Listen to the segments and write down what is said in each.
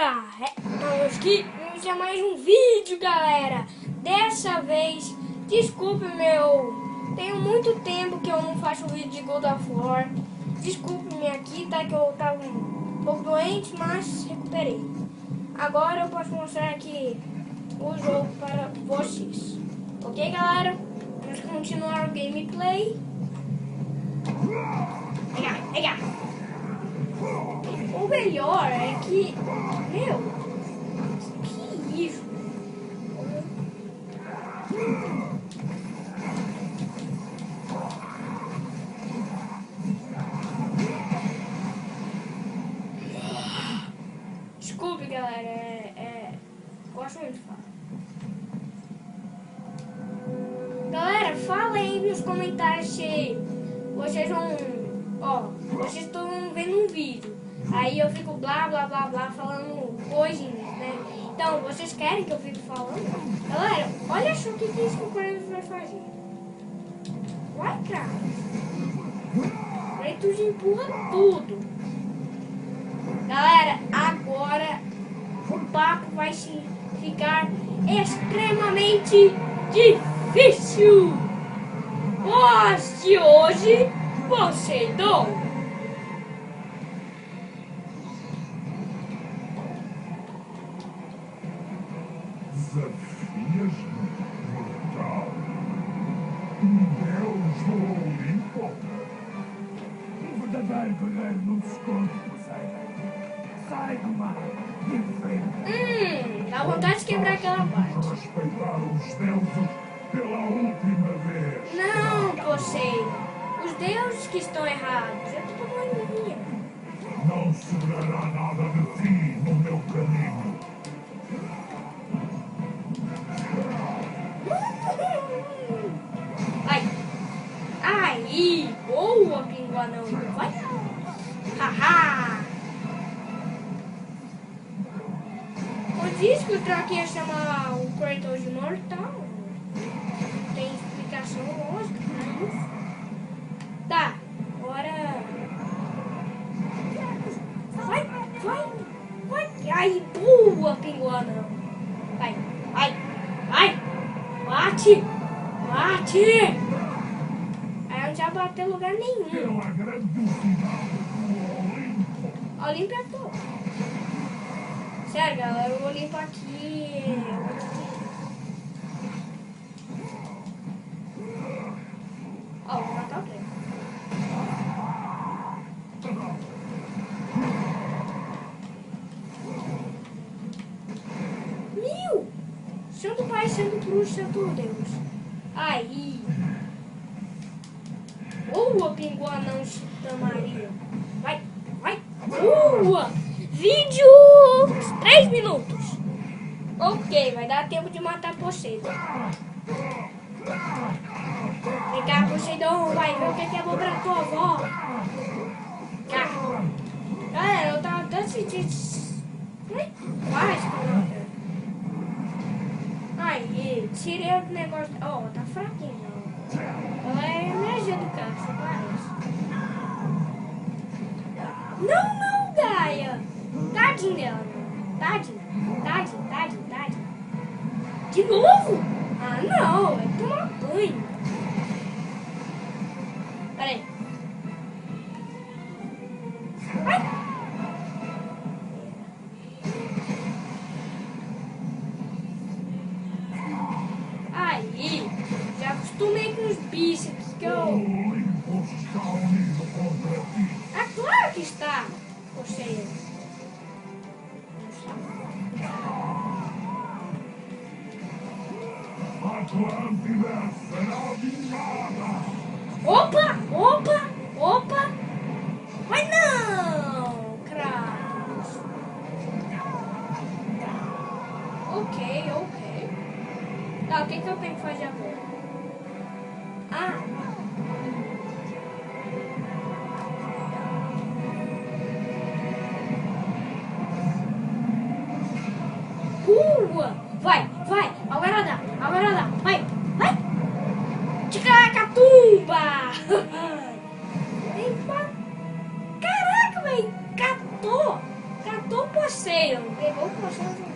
Vamos aqui iniciar mais um vídeo, galera. Dessa vez, desculpe tenho muito tempo que eu não faço vídeo de God of War. Desculpe-me aqui, tá? Que eu tava um pouco doente, mas recuperei. Agora eu posso mostrar aqui o jogo para vocês. Ok, galera? Vamos continuar o gameplay. Pega! O melhor é que... que isso? Desculpe, galera, gosto muito de falar. Galera, fala aí nos comentários se vocês vão... vocês estão vendo um vídeo. Aí eu fico blá blá blá blá falando coisinhas, né? Então, vocês querem que eu fique falando? Galera, olha só o que esse concorrente vai fazer. Vai, cara. Aí tu empurra tudo. Galera, agora o papo vai ficar extremamente difícil. Boss de hoje, Poseidon. Desafias-me, mortal. Deus do Olimpo. Um verdadeiro guerreiro não se esconde, Poseidon. Sai do mar e enfrenta. Dá vontade de quebrar aquela parte. Respeitar os deuses pela última vez. Não, Poseidon. Os deuses que estão errados. Eu tô tomando minha. Não sobrará nada de ti no meu caminho. Aí, boa, pinguanão. Vai. Haha. Por isso que o Troque ia chamar o Kratos de mortal. Tem explicação lógica pra isso. Tá, agora... Vai. Aí, boa, pinguanão. Vai. Bate. Aí não já bateu em lugar nenhum. Pela grandiosidade do Olimpo. Olimpo é todo. Sério, galera, o Olimpo aqui... vou matar o trem. Santo Pai, Santo Cruz, Santo Deus. Aí. Boa, pinguanão da Maria. Vai. Boa. Vídeo 3 minutos. Ok, vai dar tempo de matar Poseidon. Vem cá, Poseidon, vai ver o que é bom pra tua avó. Cá. Galera, eu tava até sentindo... Quase. Aí, tirei o negócio... tá fraquinho. Ela é energia do carro, você parece. Não, Gaia. Tadinho dela. Tadinho. De novo? Não. É tomar banho. Peraí. Vai. Aí, já acostumei com os bíceps que eu... O Olimpo está unido contra ti. É claro que está, Poseidon. A Atlântida será vingada. Opa! Vai não, Kratos. Ok. Tá, o que eu tenho que fazer agora? Vai! Agora dá! Vai! Ticaracatumba! Caraca, velho! Catou Poseidon. Pegou o Poseidon.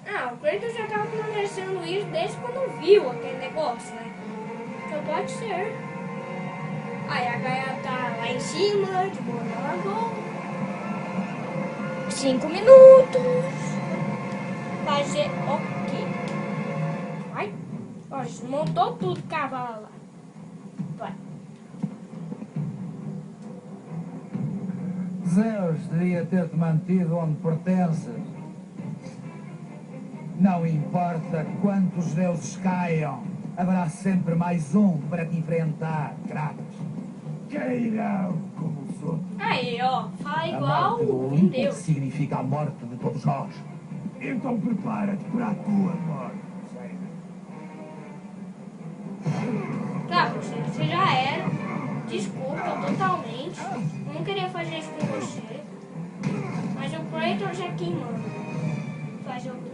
Ah, o Kratos já tava planejando isso desde quando viu aquele negócio, né? Então pode ser. Aí a Gaia tá lá em cima, de boa na lagoa. 5 minutos. Fazer o quê? Vai. Ó, desmontou tudo o cavalo lá. Vai. Zeus devia ter-te mantido onde pertences. Não importa quantos deuses caiam, haverá sempre mais um para te enfrentar, Kratos. Queirão como os outros. Aí, ó. Fala A igual morte do um Olimpo Deus. significa a morte de todos nós. Então prepara-te para a tua morte, Poseidon. Tá, você já era. Desculpa totalmente. Eu não queria fazer isso com você. Mas o Kratos é quem manda. Fazer o quê?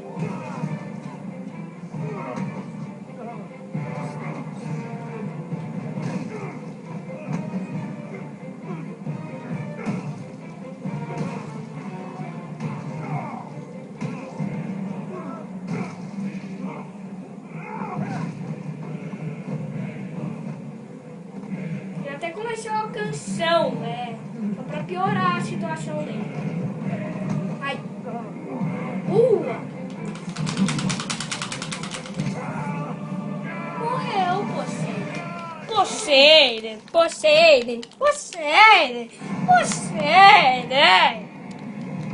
Já até começou a canção, né? Só pra piorar a situação dele. Ai. Morreu, Poseidon. Poseidon.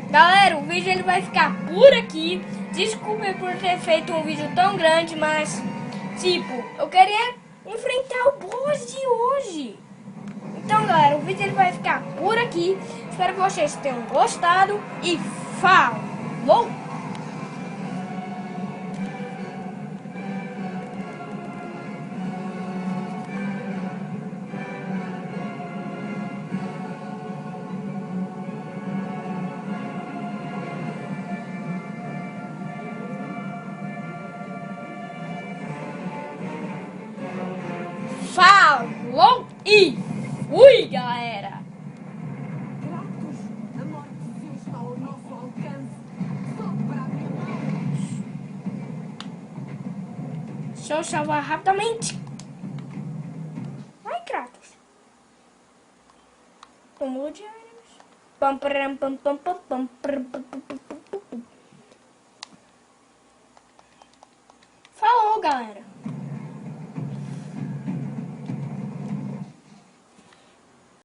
Galera, o vídeo ele vai ficar por aqui. Desculpe por ter feito um vídeo tão grande, mas tipo, eu queria enfrentar o boss de hoje. Então, galera, o vídeo ele vai ficar por aqui. Espero que vocês tenham gostado e falou! Falou e fui, galera! Kratos, a morte de Zeus está ao nosso alcance. Só para a minha mão. Deixa eu salvar rapidamente. Vai, Kratos. Tomou de anos. Pam, pam, pam, pam, pam, pam, pam, pam, pam, pam.